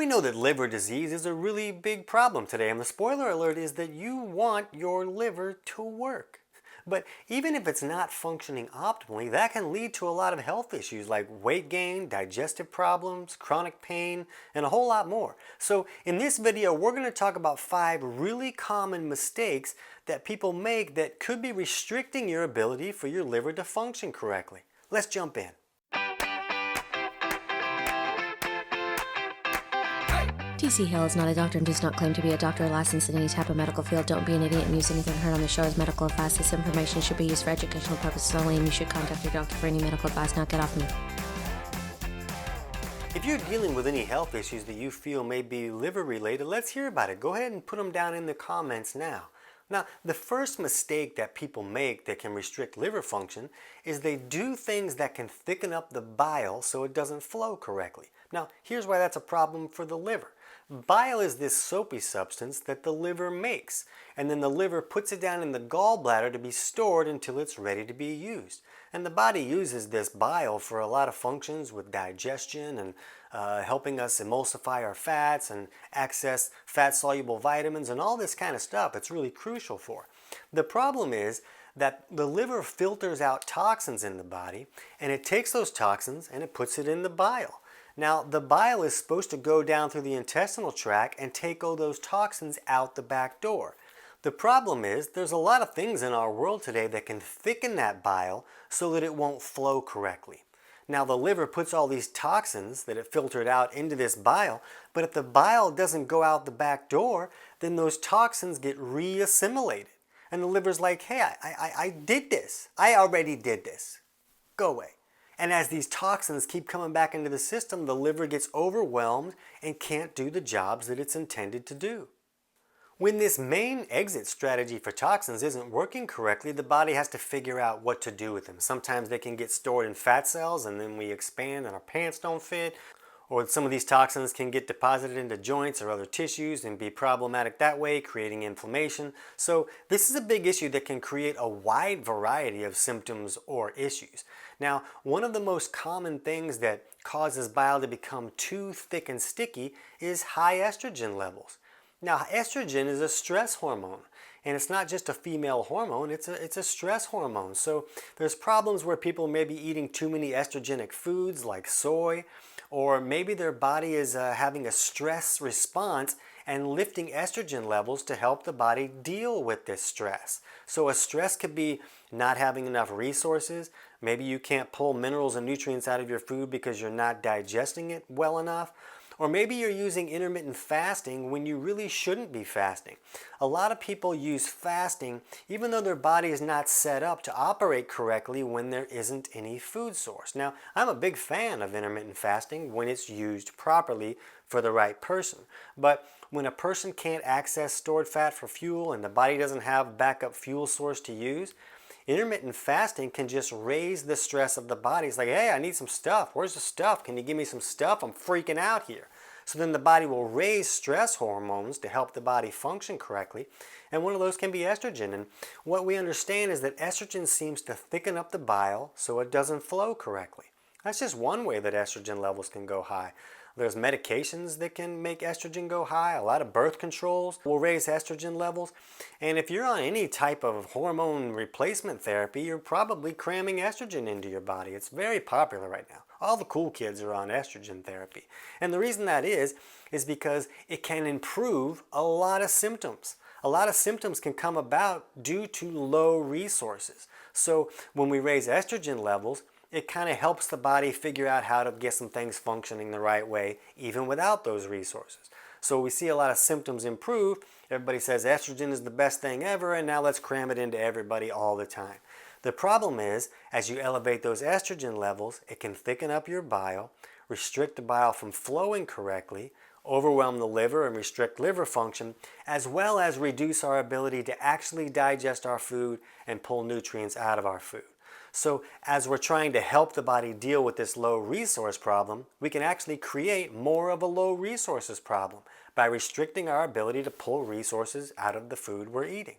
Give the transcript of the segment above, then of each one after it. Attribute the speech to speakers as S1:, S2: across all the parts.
S1: We know that liver disease is a really big problem today, and the spoiler alert is that you want your liver to work. But even if it's not functioning optimally, that can lead to a lot of health issues like weight gain, digestive problems, chronic pain, and a whole lot more. So in this video, we're going to talk about 5 really common mistakes that people make that could be restricting your ability for your liver to function correctly. Let's jump in.
S2: TC Hale is not a doctor and does not claim to be a doctor or licensed in any type of medical field. Don't be an idiot and use anything heard on the show as medical advice. This information should be used for educational purposes only, and you should contact your doctor for any medical advice. Now get off me.
S1: If you're dealing with any health issues that you feel may be liver related, let's hear about it. Go ahead and put them down in the comments now. Now, the first mistake that people make that can restrict liver function is they do things that can thicken up the bile so it doesn't flow correctly. Now, here's why that's a problem for the liver. Bile is this soapy substance that the liver makes, and then the liver puts it down in the gallbladder to be stored until it's ready to be used. And the body uses this bile for a lot of functions with digestion and helping us emulsify our fats and access fat-soluble vitamins and all this kind of stuff it's really crucial for. The problem is that the liver filters out toxins in the body, and it takes those toxins and it puts it in the bile. Now, the bile is supposed to go down through the intestinal tract and take all those toxins out the back door. The problem is there's a lot of things in our world today that can thicken that bile so that it won't flow correctly. Now, the liver puts all these toxins that it filtered out into this bile, but if the bile doesn't go out the back door, then those toxins get re-assimilated. And the liver's like, hey, I did this. I already did this. Go away. And as these toxins keep coming back into the system, the liver gets overwhelmed and can't do the jobs that it's intended to do. When this main exit strategy for toxins isn't working correctly, the body has to figure out what to do with them. Sometimes they can get stored in fat cells and then we expand and our pants don't fit. Or some of these toxins can get deposited into joints or other tissues and be problematic that way, creating inflammation. So this is a big issue that can create a wide variety of symptoms or issues. Now, one of the most common things that causes bile to become too thick and sticky is high estrogen levels. Now, estrogen is a stress hormone. And it's not just a female hormone, it's a stress hormone. So there's problems where people may be eating too many estrogenic foods like soy, or maybe their body is having a stress response and lifting estrogen levels to help the body deal with this stress. So a stress could be not having enough resources. Maybe you can't pull minerals and nutrients out of your food because you're not digesting it well enough. Or maybe you're using intermittent fasting when you really shouldn't be fasting. A lot of people use fasting even though their body is not set up to operate correctly when there isn't any food source. Now, I'm a big fan of intermittent fasting when it's used properly for the right person. But when a person can't access stored fat for fuel and the body doesn't have a backup fuel source to use, intermittent fasting can just raise the stress of the body. It's like, hey, I need some stuff. Where's the stuff? Can you give me some stuff? I'm freaking out here. So then the body will raise stress hormones to help the body function correctly. And one of those can be estrogen. And what we understand is that estrogen seems to thicken up the bile so it doesn't flow correctly. That's just one way that estrogen levels can go high. There's medications that can make estrogen go high. A lot of birth controls will raise estrogen levels. And if you're on any type of hormone replacement therapy, you're probably cramming estrogen into your body. It's very popular right now. All the cool kids are on estrogen therapy. And the reason that is because it can improve a lot of symptoms. A lot of symptoms can come about due to low resources. So when we raise estrogen levels, it kind of helps the body figure out how to get some things functioning the right way, even without those resources. So we see a lot of symptoms improve. Everybody says estrogen is the best thing ever, and now let's cram it into everybody all the time. The problem is, as you elevate those estrogen levels, it can thicken up your bile, restrict the bile from flowing correctly, overwhelm the liver and restrict liver function, as well as reduce our ability to actually digest our food and pull nutrients out of our food. So as we're trying to help the body deal with this low resource problem, we can actually create more of a low resources problem by restricting our ability to pull resources out of the food we're eating.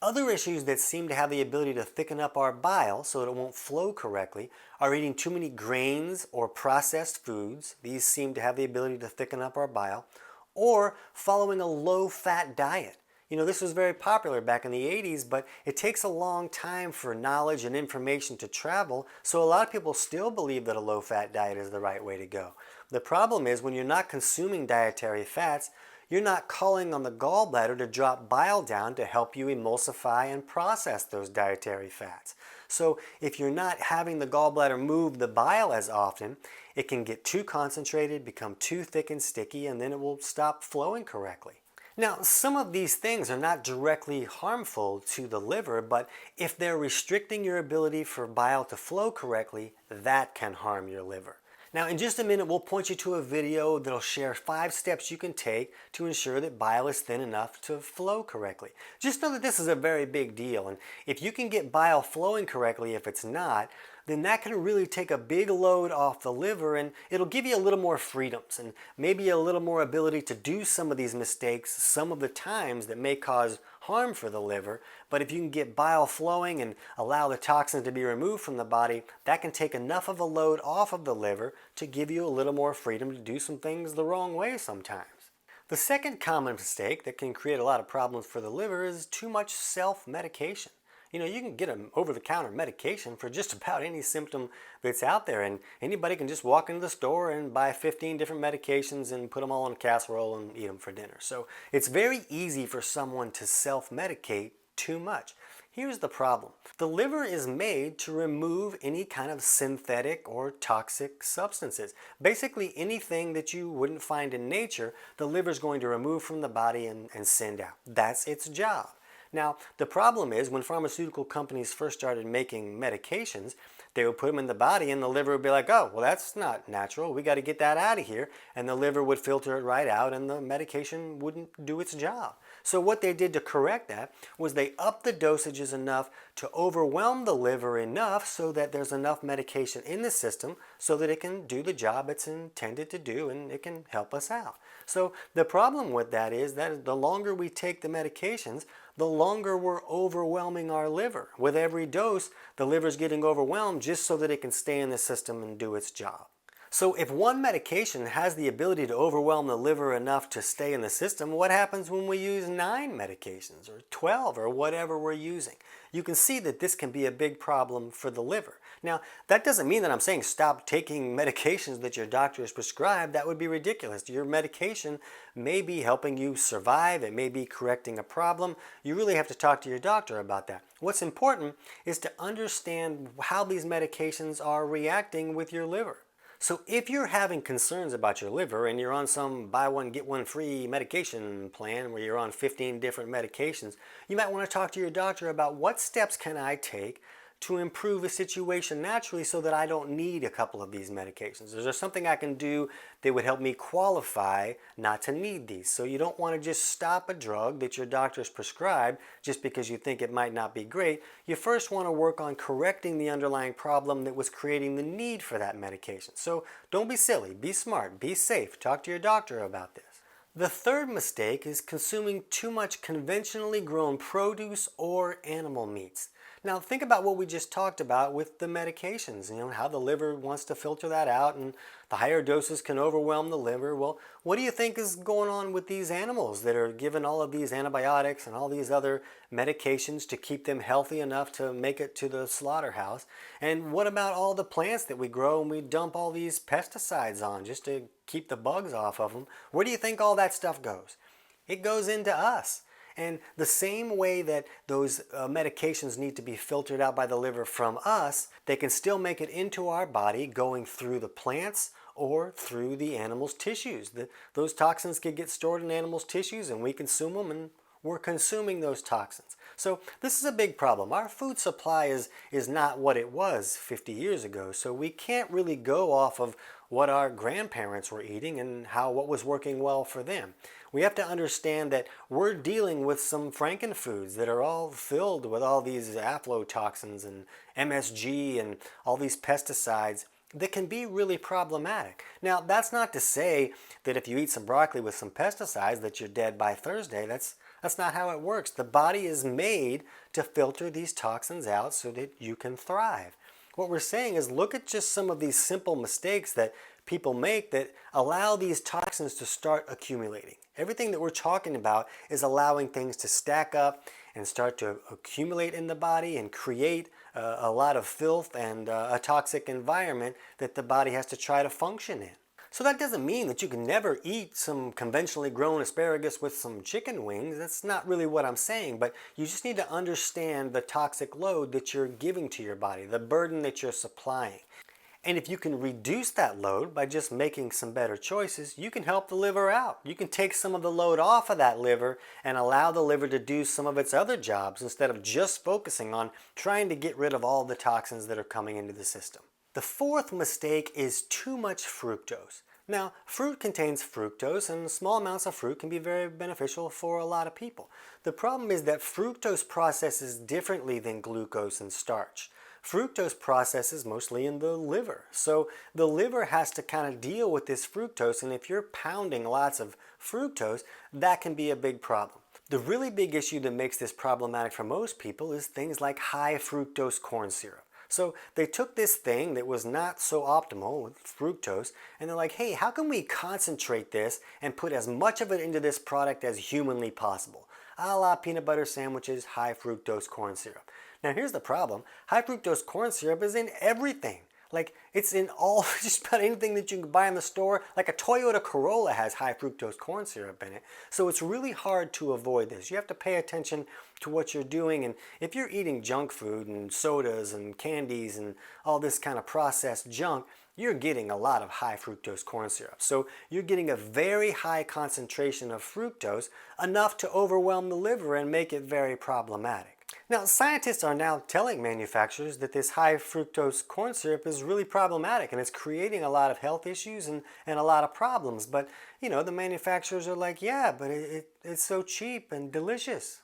S1: Other issues that seem to have the ability to thicken up our bile so that it won't flow correctly are eating too many grains or processed foods. These seem to have the ability to thicken up our bile. Or following a low-fat diet. You know, this was very popular back in the 80s, but it takes a long time for knowledge and information to travel, so a lot of people still believe that a low-fat diet is the right way to go. The problem is when you're not consuming dietary fats, you're not calling on the gallbladder to drop bile down to help you emulsify and process those dietary fats. So if you're not having the gallbladder move the bile as often, it can get too concentrated, become too thick and sticky, and then it will stop flowing correctly. Now, some of these things are not directly harmful to the liver, but if they're restricting your ability for bile to flow correctly, that can harm your liver. Now, in just a minute, we'll point you to a video that'll share 5 steps you can take to ensure that bile is thin enough to flow correctly. Just know that this is a very big deal, and if you can get bile flowing correctly, if it's not, then that can really take a big load off the liver, and it'll give you a little more freedoms and maybe a little more ability to do some of these mistakes some of the times that may cause harm for the liver. But if you can get bile flowing and allow the toxins to be removed from the body, that can take enough of a load off of the liver to give you a little more freedom to do some things the wrong way sometimes. The second common mistake that can create a lot of problems for the liver is too much self-medication. You know, you can get an over-the-counter medication for just about any symptom that's out there, and anybody can just walk into the store and buy 15 different medications and put them all in a casserole and eat them for dinner. So it's very easy for someone to self-medicate too much. Here's the problem. The liver is made to remove any kind of synthetic or toxic substances. Basically anything that you wouldn't find in nature, the liver is going to remove from the body and send out. That's its job. Now, the problem is when pharmaceutical companies first started making medications, they would put them in the body and the liver would be like, oh, well, that's not natural. We got to get that out of here. And the liver would filter it right out and the medication wouldn't do its job. So what they did to correct that was they upped the dosages enough to overwhelm the liver enough so that there's enough medication in the system so that it can do the job it's intended to do and it can help us out. So the problem with that is that the longer we take the medications, the longer we're overwhelming our liver. With every dose, the liver's getting overwhelmed just so that it can stay in the system and do its job. So if one medication has the ability to overwhelm the liver enough to stay in the system, what happens when we use 9 medications or 12 or whatever we're using? You can see that this can be a big problem for the liver. Now, that doesn't mean that I'm saying stop taking medications that your doctor has prescribed. That would be ridiculous. Your medication may be helping you survive. It may be correcting a problem. You really have to talk to your doctor about that. What's important is to understand how these medications are reacting with your liver. So if you're having concerns about your liver and you're on some buy one get one free medication plan where you're on 15 different medications, you might want to talk to your doctor about what steps can I take to improve a situation naturally so that I don't need a couple of these medications. Is there something I can do that would help me qualify not to need these? So you don't want to just stop a drug that your doctor's prescribed just because you think it might not be great. You first want to work on correcting the underlying problem that was creating the need for that medication. So don't be silly, be smart, be safe. Talk to your doctor about this. The third mistake is consuming too much conventionally grown produce or animal meats. Now think about what we just talked about with the medications, how the liver wants to filter that out and the higher doses can overwhelm the liver. Well, what do you think is going on with these animals that are given all of these antibiotics and all these other medications to keep them healthy enough to make it to the slaughterhouse? And what about all the plants that we grow and we dump all these pesticides on just to keep the bugs off of them? Where do you think all that stuff goes? It goes into us. And the same way that those medications need to be filtered out by the liver from us, they can still make it into our body going through the plants or through the animal's tissues. Those toxins can get stored in animals' tissues and we consume them and we're consuming those toxins. So this is a big problem. Our food supply is not what it was 50 years ago, so we can't really go off of what our grandparents were eating and what was working well for them. We have to understand that we're dealing with some frankenfoods that are all filled with all these aflatoxins and MSG and all these pesticides that can be really problematic. Now, that's not to say that if you eat some broccoli with some pesticides that you're dead by Thursday. That's not how it works. The body is made to filter these toxins out so that you can thrive. What we're saying is look at just some of these simple mistakes that people make that allow these toxins to start accumulating. Everything that we're talking about is allowing things to stack up and start to accumulate in the body and create a lot of filth and a toxic environment that the body has to try to function in. So that doesn't mean that you can never eat some conventionally grown asparagus with some chicken wings. That's not really what I'm saying, but you just need to understand the toxic load that you're giving to your body, the burden that you're supplying. And if you can reduce that load by just making some better choices, you can help the liver out. You can take some of the load off of that liver and allow the liver to do some of its other jobs instead of just focusing on trying to get rid of all the toxins that are coming into the system. The fourth mistake is too much fructose. Now, fruit contains fructose, and small amounts of fruit can be very beneficial for a lot of people. The problem is that fructose processes differently than glucose and starch. Fructose processes mostly in the liver. So the liver has to kind of deal with this fructose, and if you're pounding lots of fructose, that can be a big problem. The really big issue that makes this problematic for most people is things like high fructose corn syrup. So they took this thing that was not so optimal with fructose, and they're like, hey, how can we concentrate this and put as much of it into this product as humanly possible? A la peanut butter sandwiches, high fructose corn syrup. Now here's the problem. High fructose corn syrup is in everything. Like, it's in all, just about anything that you can buy in the store. Like a Toyota Corolla has high fructose corn syrup in it. So it's really hard to avoid this. You have to pay attention to what you're doing. And if you're eating junk food and sodas and candies and all this kind of processed junk, you're getting a lot of high fructose corn syrup. So you're getting a very high concentration of fructose, enough to overwhelm the liver and make it very problematic. Now, scientists are now telling manufacturers that this high fructose corn syrup is really problematic and it's creating a lot of health issues and a lot of problems. But, you know, the manufacturers are like, yeah, but it's so cheap and delicious.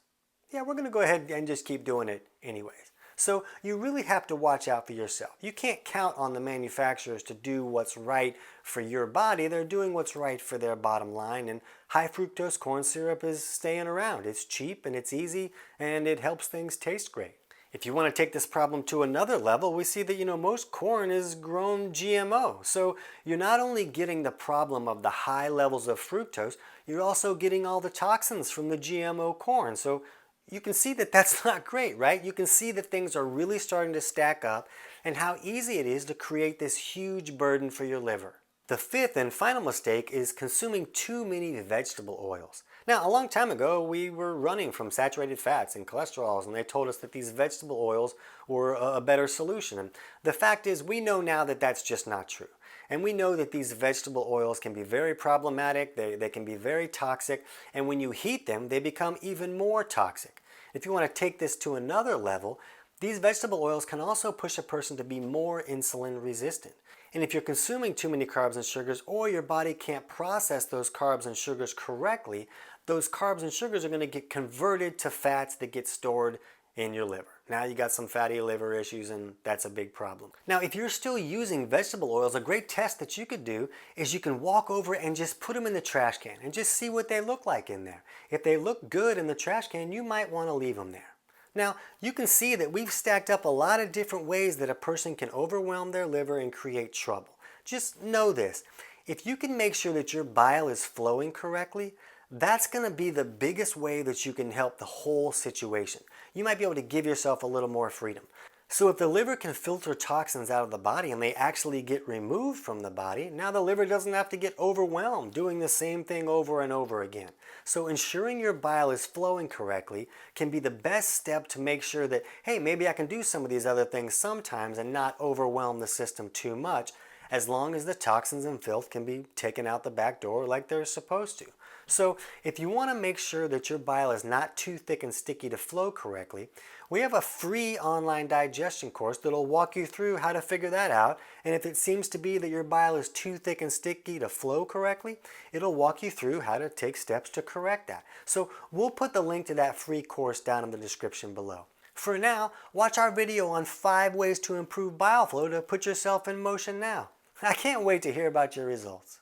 S1: Yeah, we're going to go ahead and just keep doing it anyways. So you really have to watch out for yourself. You can't count on the manufacturers to do what's right for your body. They're doing what's right for their bottom line, and high fructose corn syrup is staying around. It's cheap and it's easy and it helps things taste great. If you want to take this problem to another level, we see that, you know, most corn is grown GMO. So you're not only getting the problem of the high levels of fructose, you're also getting all the toxins from the GMO corn. So you can see that that's not great, right? You can see that things are really starting to stack up and how easy it is to create this huge burden for your liver. The fifth and final mistake is consuming too many vegetable oils. Now, a long time ago, we were running from saturated fats and cholesterols, and they told us that these vegetable oils were a better solution. And the fact is, we know now that that's just not true. And we know that these vegetable oils can be very problematic, they can be very toxic, and when you heat them, they become even more toxic. If you want to take this to another level, these vegetable oils can also push a person to be more insulin resistant. And if you're consuming too many carbs and sugars, or your body can't process those carbs and sugars correctly, those carbs and sugars are going to get converted to fats that get stored in your liver. Now you got some fatty liver issues, and that's a big problem. Now, if you're still using vegetable oils, a great test that you could do is you can walk over and just put them in the trash can and just see what they look like in there. If they look good in the trash can, you might want to leave them there. Now, you can see that we've stacked up a lot of different ways that a person can overwhelm their liver and create trouble. Just know this. If you can make sure that your bile is flowing correctly, that's going to be the biggest way that you can help the whole situation. You might be able to give yourself a little more freedom. So if the liver can filter toxins out of the body and they actually get removed from the body, now the liver doesn't have to get overwhelmed doing the same thing over and over again. So ensuring your bile is flowing correctly can be the best step to make sure that, hey, maybe I can do some of these other things sometimes and not overwhelm the system too much, as long as the toxins and filth can be taken out the back door like they're supposed to. So if you want to make sure that your bile is not too thick and sticky to flow correctly, we have a free online digestion course that'll walk you through how to figure that out. And if it seems to be that your bile is too thick and sticky to flow correctly, it'll walk you through how to take steps to correct that. So we'll put the link to that free course down in the description below. For now, watch our video on 5 ways to improve bile flow to put yourself in motion now. I can't wait to hear about your results.